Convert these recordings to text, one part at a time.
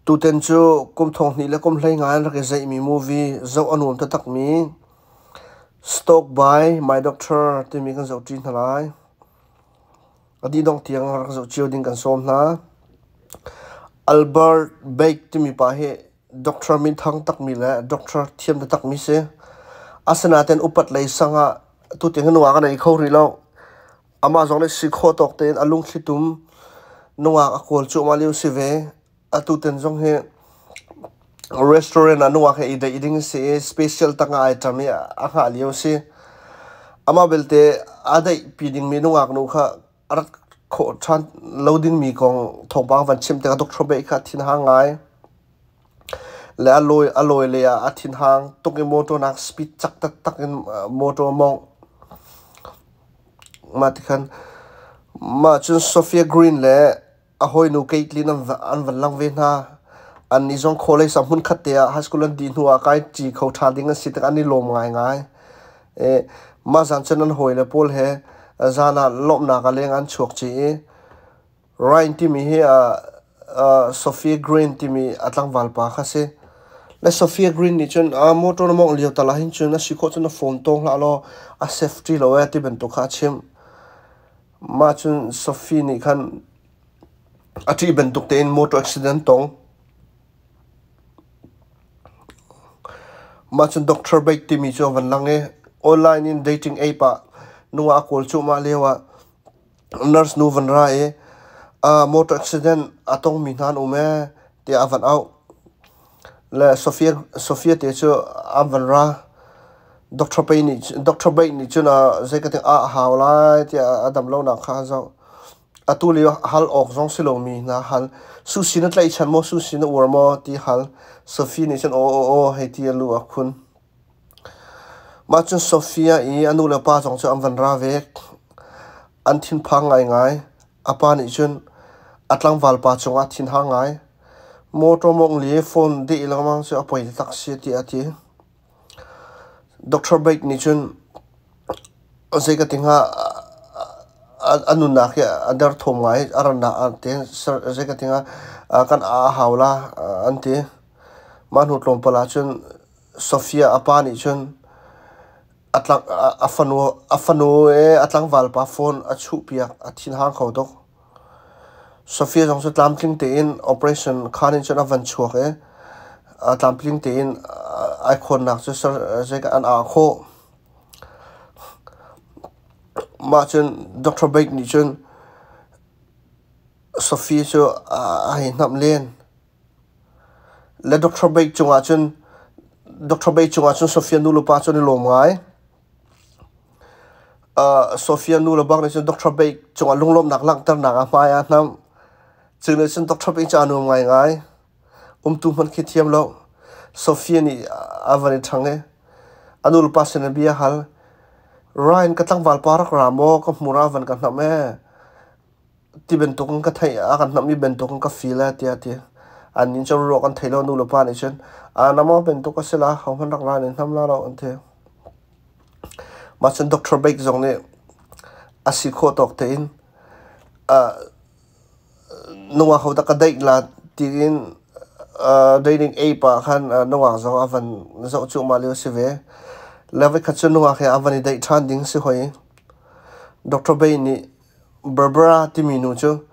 tu ten chu kum thong ni le kum hlei ngai ra ke zai mi movie zo anum ta tak mi stock by my doctor ti mi kan zo tin halai adi dong tiang har zo chiu ding kan som na Albert Bake ti mi pa he doctor min thang tak mi le doctor thiam ta tak mi se asana ten upat lei sanga tu tiang nuwa ka nei khori lo ama zong le si kho tok ten alung khitum nuwa ka kol chu ma liu si ve atu ten zong he restaurant anuwa he ida eating se special tanga item ya aha liu si ama belte adai piding menu ngak nu kha arat kho than loading mi kong thobang van chim te ka doctor be kha thin hangai le aloi le a thin hang toki moto nak speed chak tak tak in moto mong matikhan ma chun Sophia Green le a hoi nu Caitlin an van lang ve na an ni zong khole samun khatia high school an di nuwa kai chi kho tha ding a sit ani lom ngai e ma zan chen an hoi le pol he zana lom na ka leng an chok chi Ryan ti mi he Sophia Green ti mi atlang walpa kha se le Sophia Green ni chun a motor mong liu tala hin chun a sikho chun a phone tong la lo a safety lo ya ti ben to kha chim ma chun Sophie ni khan ati ben tuk te in motor accident tong ma chun doctor bake ti mi chu van lang e online in dating app nuwa kol chu ma lewa nurse nu van ra e motor accident atong mi nan ume ti avan au le Sophia te chu avan ra doctor bake ni chu na zai ka te a hawlai ti adam lo na kha zo atuli hal ok zong silo mi na hal su sin tlai chan mo su sin ur mo ti hal Sophia ni chen o he ti lu akhun ma chun Sophia I anu le pa jong chu am van ra ve an thin phang ngai apa ni chun atlang wal pa chunga thin ha ngai motor mong le phone de ilamang chu apoi tak si ti ati doctor bake ni chun zai ka tinga anu na ke adar thom ngai arana ante zai ka tinga kan a hawla ante manu tlom pala chun Sophia apa ni chun atlang afanu e atlang walpa phone a chu piak a thin hang kho dok Sophia jong chu tlamtling te in operation khan in chun avan chuak e tlamtling te in ai khon nak chu zai ka an a kho ma chun Dr. Bake ni chun Sophia chu a hin nam len le Dr. Bake chunga chun Sophia nu lupa chun lom ngai Sophia nu lo bang ni chun Dr. Bake chunga lunglom nak lang tar nak a maya nam chun le chun Dr. Bake cha nu ngai tu man khithiam lo Sophia ni avani thange anu lupa sen bia hal Ryan katlang wal parak ramo ka mura van ka name ti ben tokong ka thai a kan nam mi ben tokong ka fila ti ati an nin chon ro kan thailo nu lo pa ni chen namo ben to ka sela hom rak la nin tham la ro ante ma chen Dr. Bake zong ne asi kho tok te in nuwa ho ta ka dai la ti in dating app khan nuwa zong avan zo chu ma le se ve level khatchu nuwa khe avani dai than ding se hoi Dr. Bay ni Barbara timinu chu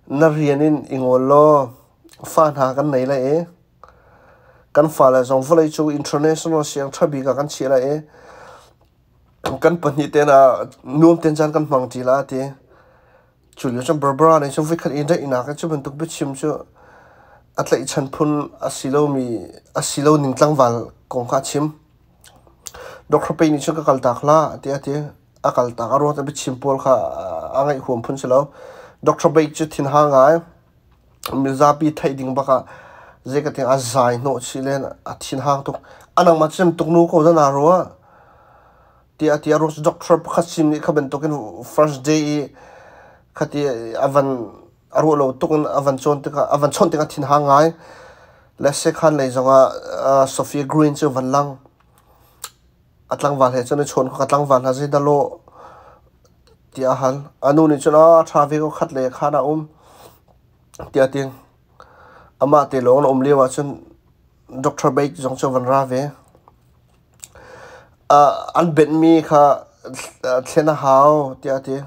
na rianin ingolo fan ha kan nei la e kan fa la zong volai chu international siang thabi ka kan chila e kan pani te na nuam ten jan kan mang ti la te chulio cham Barbara nei chu vikhat in dai ina ka chu ben tuk bi chim chu atlai chan phun asilo ning tlang wal kong kha chim Dr. Bay ni chu ka kal tak la te akal tak aro ta bi chimpol kha angai huam phun chalo Dr. Bay chu thin ha ngai mizapi thai ding baka zeka ting azai no chilen a thin hang tuk anang ma chem tuk nu ko da na ro ti aro Dr. Khasim ni khaben token first day khati avan aro lo tukun avan chon te ka thin ha ngai le se khan le zonga Sophia Green chu van lang atlang wal he chon chon kha atlang wal ha zai dalo ti a hal anu ni chuna thavi ko khat le khana tia ting ama te long lewa chun Dr. Baik zong cho van ra ve an ben mi kha thena hao tia te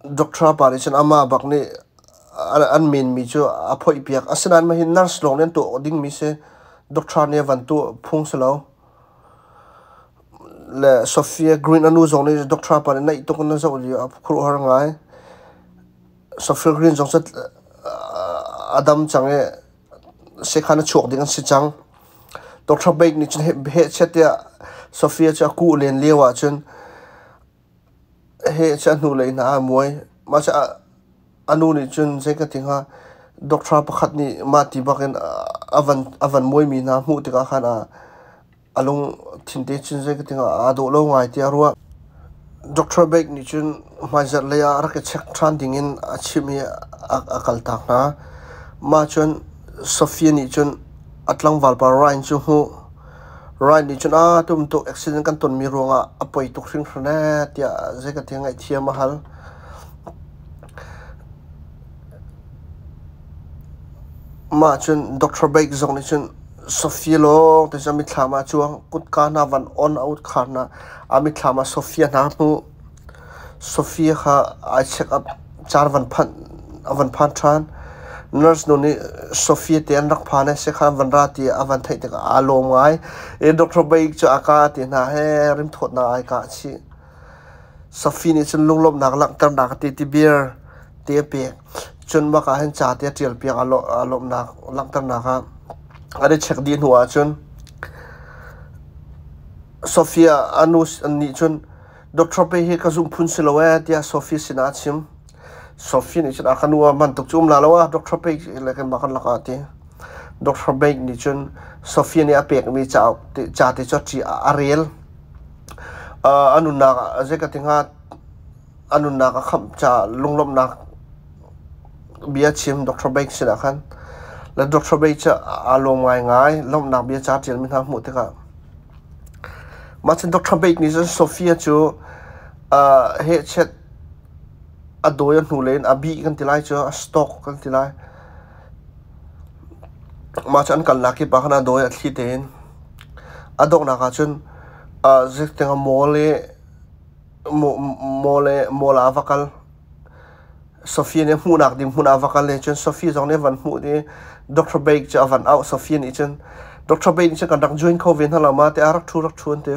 Dr. Parishan ama bakni an min mi chu a phoi piak asanan ma hin nurse long len to ding mi se Dr. ne van tu phung selo le Sophia Green anu zong ne Dr. Parin nai to kon zo li a khru har ngai Sophia Green zong sat Adam change se khana chok ding si chang Dr. Baik ni chen he chetia Sophia cha ku len lewa chen he cha nu le na moi ma cha anu ni chen se ka tinga Dr. pakhat ni ma ti baken avan moi mi na mu ti ka khana along thinte chen se ka tinga ado lo ngai ti arwa Dr. Baik ni chen ma zat le ya ra ke chek tran ding in achimi akal ta na ma chen Sophia ni chen atlang valpa rain chu hu rain ni chen tum to accident kan ton mi ronga apoi to khring khna tia je ka tinga thia mahal ma chen Dr. Baik zong ni chen Sophia lo te jami thlama chuang kut ka na van on out khana ami thlama Sophia na mu Sophia kha I check up char van phan than nurse no ni Sophia te an rak phane se khan van ra ti avan thai te a lo ngai e Dr. Baik cha aka ti na he rim thot na ai ka chi Sophia ni chen lunglom nak lak tar nak ti beer te pe chun ma ka hen cha te trial pe alom nak lak tar na ka are check din huwa chun Sophia anus ni chun Dr. Baik he ka zum phun silowa tia Sophia sina chim Sophia ni chen akhanua man tuk chum la lawa Dr. Baik le kan makan lakati Dr. Baik ni chen Sophia ni apek mi cha te cho chi ariel anuna je ka tinga anuna ka kham cha lunglom nak bia chim Dr. Baik sina khan la Dr. Baik cha alom ngai lom nak bia cha tel min ha mu te ka ma chen Dr. Baik ni chen Sophia chu he chet adoyan hulen abi kan tilai cho stock kan tilai ma chan kan laki pa khana doya thiten adok na ka chun zik tenga mole avakal Sophia ne hunak dim huna avakal le chun Sophia jong ne van hu de Dr. Baik cha van out Sophia ni chun Dr. Baik ni cha kan dak join covid hala ma te arak thun te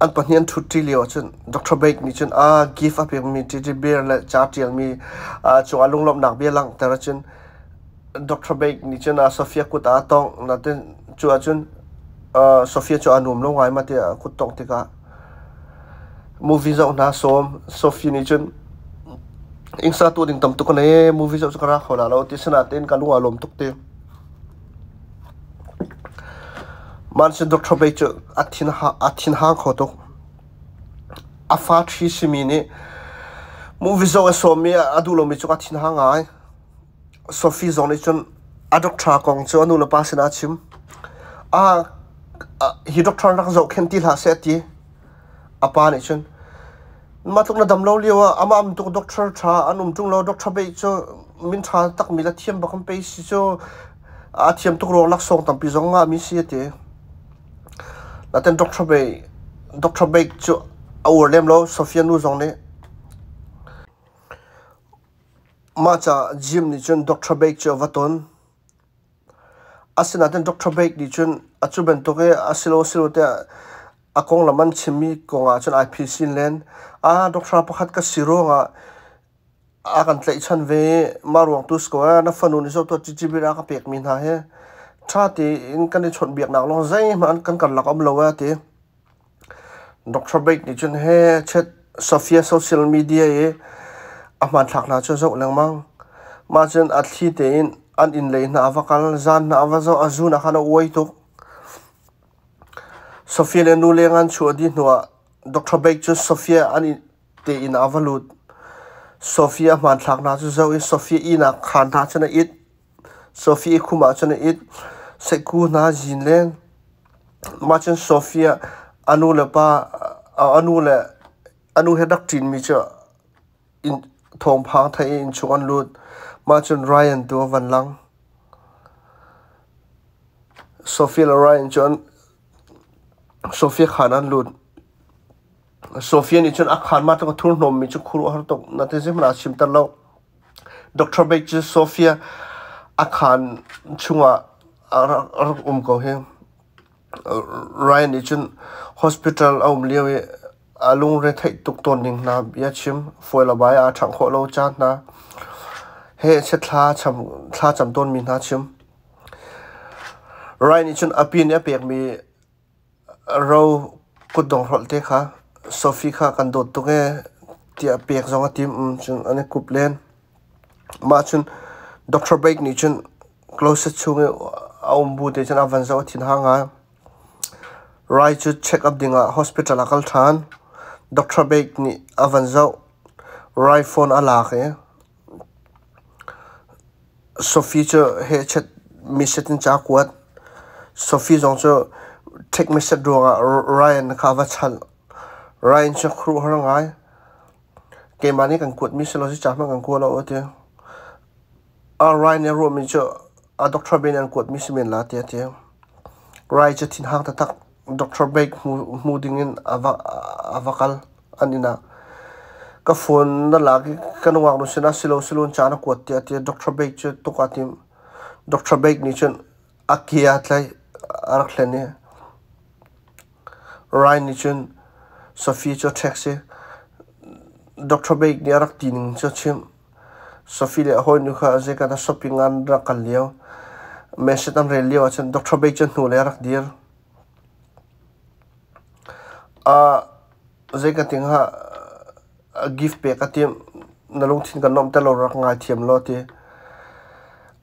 an panian thutti leo chun Dr. Baik ni chun give up mi ti beer la cha tial mi chu alung lom nak be lang tar chun Dr. Baik ni chun Sophia kuta tong na ten chu chun Sophia chu anum lo ngai ma te kut tong te ka movie zo na som Sophia ni chun ingsa tu ding tam tu ko ne movie zo kara khona lo ti sana ten ka lunga lom tuk te man chen Dr. Baik chu athin ha kho to afa thi simi ni movie zo so mi adulo mi chu athin ha ngai Sophie zong ni chun adoktra kong chu anu la pasina chim hi doctor nak zo khen til ha se ti apa ni chun matuk na damlo liwa ama am tu doctor tha anum tung lo Dr. Baik chu min tha tak mi la thiam bakam pe si chu thiam tu ro lak song tam pi zong nga mi si te laten Dr. Baik chu our lem lo Sophia nu zong ne ma cha gym ni chun Dr. Baik chu vaton asina ten Dr. Baik ni chun achu ben to ke asilo te akong laman chimi konga chun IPC len Dr. pakhat ka siro nga akan tlai chan ve marwang tu sko na fanu ni so to chichibira ka pek min ha he thati in kan chon biak nak lo zai man kan lakam lo te Dr. Baik ni chun he chat Sophia social media e aman thak na chu zo langmang ma chen athi te in an in le na avakal zan na avazo azuna khana oi to Sophia le nu le ngan chu di nuwa Dr. Baik chu Sophia an te in avalut Sophia man thak na chu zo Sophia ina khan na chana it Sophia khuma chana it seku na jin len ma chen Sophia anu he doctrine mi cha in thong phang thai in chung an lut ma chun Ryan tu van lang Sophia Ryan chun Sophia khan an lut Sophia ni chun akhan ma to thur nom mi chu khuru har tok na te jim na sim tar lo Dr. Beck chu Sophia akhan chunga ar ko he Ryan ni chun hospital liawe alung re thai tuk ton ning na bia chim foila bai a thang kho lo chan na he che thla cham ton min ha chim Ryan ni chun apin ya pek mi ro kudong hol te kha Sophie kha kan dot tu ge tia pek zonga tim chun ane kuplen ma chun Dr. Beck ni chun close chung bu te chun avan zo thin hanga Rai chu check up dinga hospital akal than Dr. Beck ni avan zo Rai phone ala ke Sophie chu he chat misetin cha kwat Sophie zong chu take message ronga Ryan kha va chal Ryan chu khru harangai ke mani kan kut mi selo si chama kan ko lo ote a Ryan ne ro mi chu a Dr. Beck an kut mi simen la te Rai chu thin hang ta tak Dr. Beck moving in avakal anina ka phone na lagi kanwa no sina silo chana ko te Dr. Beck chu to ka tim Dr. Beck ni chun akia tlai arklene Ryan ni chun Sophie chu taxi Dr. Beck ni arak tining chu chim Sophie le hoi nu kha je kana shopping an ra kalio message am relio chun Dr. Beck chu nu le arak dir zai ka ting ha gift pe ka tim nalung thin kan nom ta lo rak ngai thiam lo te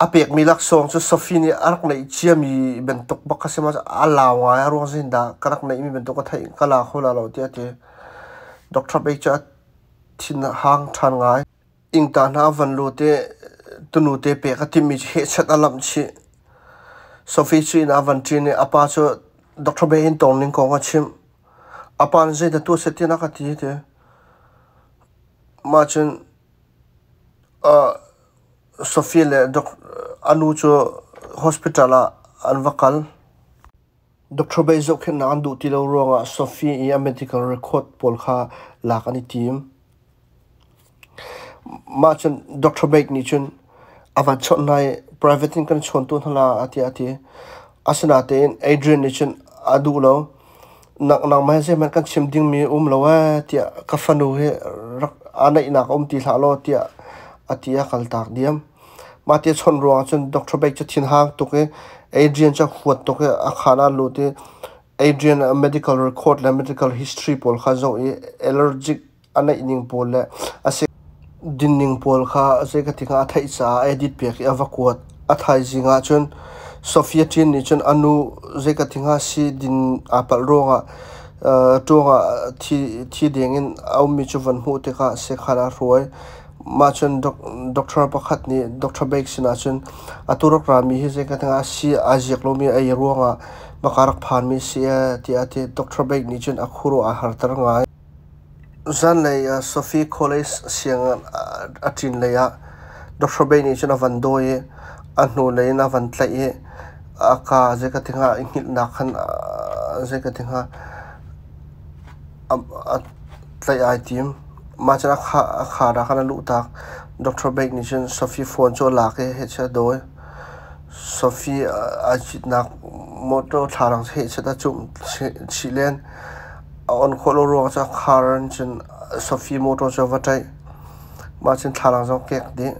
apek mi lak song chu Sophie ni arak nei chiami ben tok bak se ma ala wa ro zin da karak nei mi ben tok ka thai kala khola lo te Dr. Beck cha thin hang than ngai ing ta na van lo te tunu te pe ka tim mi he chat alam chi Sophie chi na van tin apa chu Dr. Beck in tong ning ko nga chim apan zai da tu setina ka ti te ma chun Sophia le anu chu hospital an vakal Dr. Beck zo khen an du ti lo ronga Sophia medical record pol kha lak ani team ma chun Dr. Beck ni chun avan chon nai private kan chon tu hala ati asna te Adrian ni chun adu lo nak mai se man kan chim ding mi lo wa tia ka fanu he ana ina ti hla lo tia atia khal tak diam ma te chon ro chun Dr. Beck cha thin hang to ke Adrian cha khuat to ke akhana lo te Adrian medical record la medical history pol kha zo allergic ana ining pol la ase dinning pol kha ase ka tinga thai cha edit pe ki avakwat athai jinga chun Sophia tin ni chun anu zeka tinga si din apal ronga tonga thi dengin awmi chu van hu te kha se khala roi ma chun Dr. pakhat ni Dr. Beck sina chun aturok rami hi zeka tinga si ajek lomi ai ronga makarak phan mi si ti ati Dr. Beck ni chun akhuro a har tar ngai zan le Sophie College siang atin le ya Dr. Beck ni chun avan doye anu le na van tlai aka zeka tinga ingil na khan zeka tinga tlai item ma chana kha ra khana lu ta Dr. Beck ni chen Sophie phone cho la ke he cha do Sophie ajit na moto tharang he cha ta chum chilen on kholo ro cha kharan chen Sophie moto cho vatai ma chen tharang zo kek de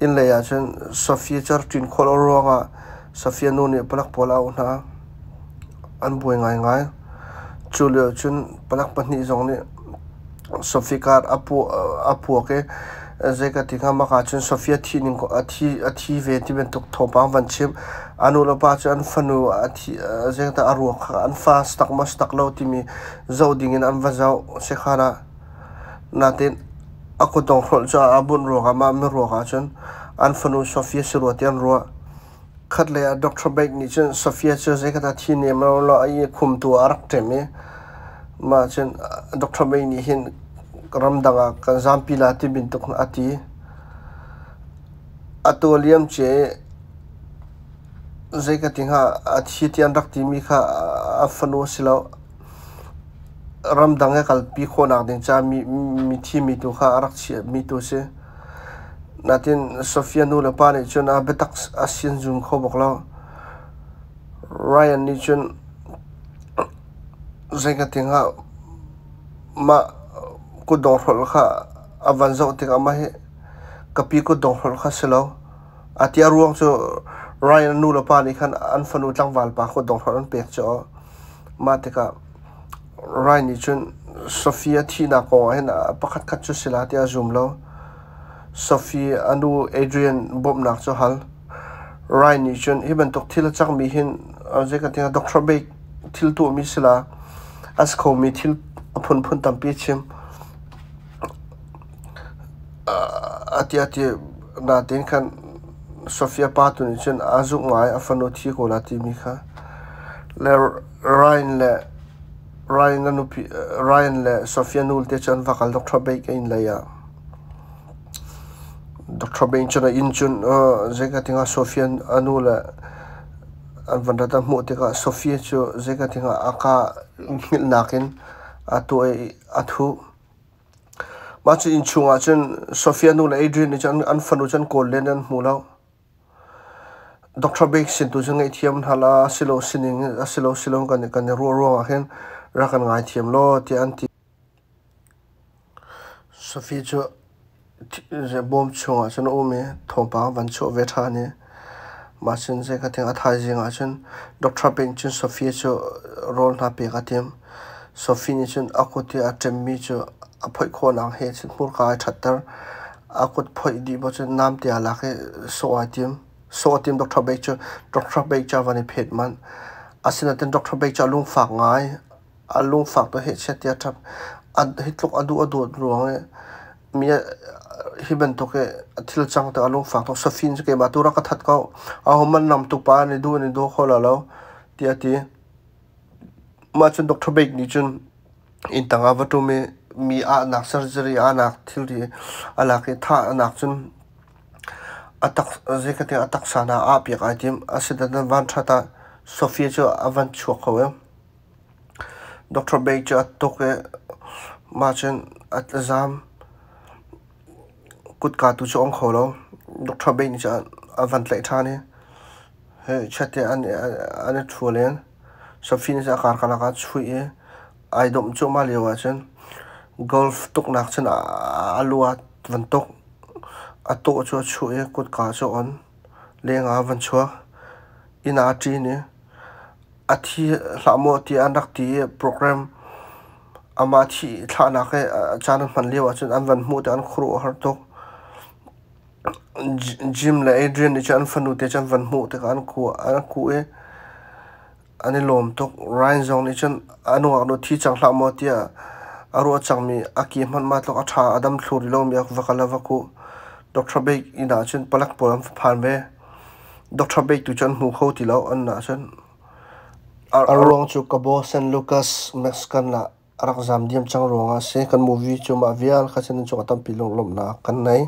in le ya chen Sophie char tin kholo ro nga Sophia nu ni palak pola na an boi ngai chulio chun palak pani zong ni Sophie kar apu ke zeka tinga ma ka chun Sophia thi ning ko athi ve ti ben tok thopa van chim anu la pa chan fanu athi zeka ta aru an fa stak ma stak lo ti mi zo ding in an va zau se khana na tin aku tong khol cha abun ro ga ma me ro ga chun an fanu Sophia siro tian ro khat le Dr. Beck ni chen Sophia che zeka ta thi ne ma lo ai khum tu arak te me ma chen Dr. Beck ni hin ramdanga kan zampi la ti bin tok ati atolium che zeka tinga athi tian rak ti mi kha afano silo ramdanga kal pi khona ding cha mi thi mi tu kha arak chi mi tu se natin Sofia nu la pa ni chun a betak asian zum kho boklo Ryan ni chun zeka tinga ma ku dong rol kha avan zo tinga ma he kapi ku dong rol kha silo atia ruang chu Ryan nu la pa ni khan an fanu tlang wal pa ku dong rol an pek cho ma te ka Ryan ni chun Sofia thina ko hen pakhat khat chu sila tia zoom lo Sophie anu Adrian bob nak cho hal Ryan ni chun iban tok thil chak mi hin zeka tinga Dr. Bake thil tu mi sila as ko mi thil phun tam pi chim ati na tin khan Sophia pa tu ni chun azuk ngai afano thi ko la ti mi kha le Ryan le Sophia nul te chan vakal Dr. Bake in la ya Dr. Bake chana in chun zeka tinga Sophia anu la an vandata mu te ka Sophia chu zeka tinga aka ngil nakin athu ma chu in chunga chun Sophia nu la Adrian ni chan an fanu chan kol len an mulo Dr. Bake sin tu ngai thiam hala silo kan ro hen rakan ngai thiam lo ti anti Sophia chu je bom chunga chun ome thompa van chu ve tha ne ma chen je ka thing athai jinga chun Dr. Bake chun Sophia chu rol na pe ka tem Sophie ni chun akoti atem mi chu aphoi khona he chun mur ka thattar akut phoi di bo chun nam te ala ke so atim Dr. Bake cha vani phet man asina ten Dr. Bake cha lung fak ngai alung fak to he chetia thap hitlok adu ruang mi hiben to ke thil chang ta alung fak to Sophie ke matura ka that ka ahoman nam tu pa ni do khola lo ti ma chun Dr. Bake ni chun in tanga watu me mi a nak surgery a nak thil ri ala ke tha anak chun atak zekate atak sana a pi ka tim asida dan van thata Sophia chu avan chu khawe Dr. Bake chu atoke ma chun atazam kut ka tu chu ong kholo Dr. Bake ni cha avan tlai thani he chate an thulen Sophie ni cha kar kala ka chui ai dom chu ma lewa chen golf tok nak chen alua van tok ato chu chui kut ka chu on lenga van chua ina ti ni athi hlamo ti anak ti program ama thi thana ke chan man lewa chen an van mu tan khru har tok Jim le Adrian ni chan fanu te chan van mu te kan ku e ani lom tok Ryan zong ni chan anu thi chang hlamo ti aro changmi aki man ma tlok atha adam thluri lo mi vakala vaku Dr. Bake ina chen palak polam phan ve Dr. Bake tu chan mu kho ti lo an na chen arong chu kabo San Lucas Mexican la arak zam diam chang ronga se kan movie chu ma vial kha chen chu atam pilong lom na kan nai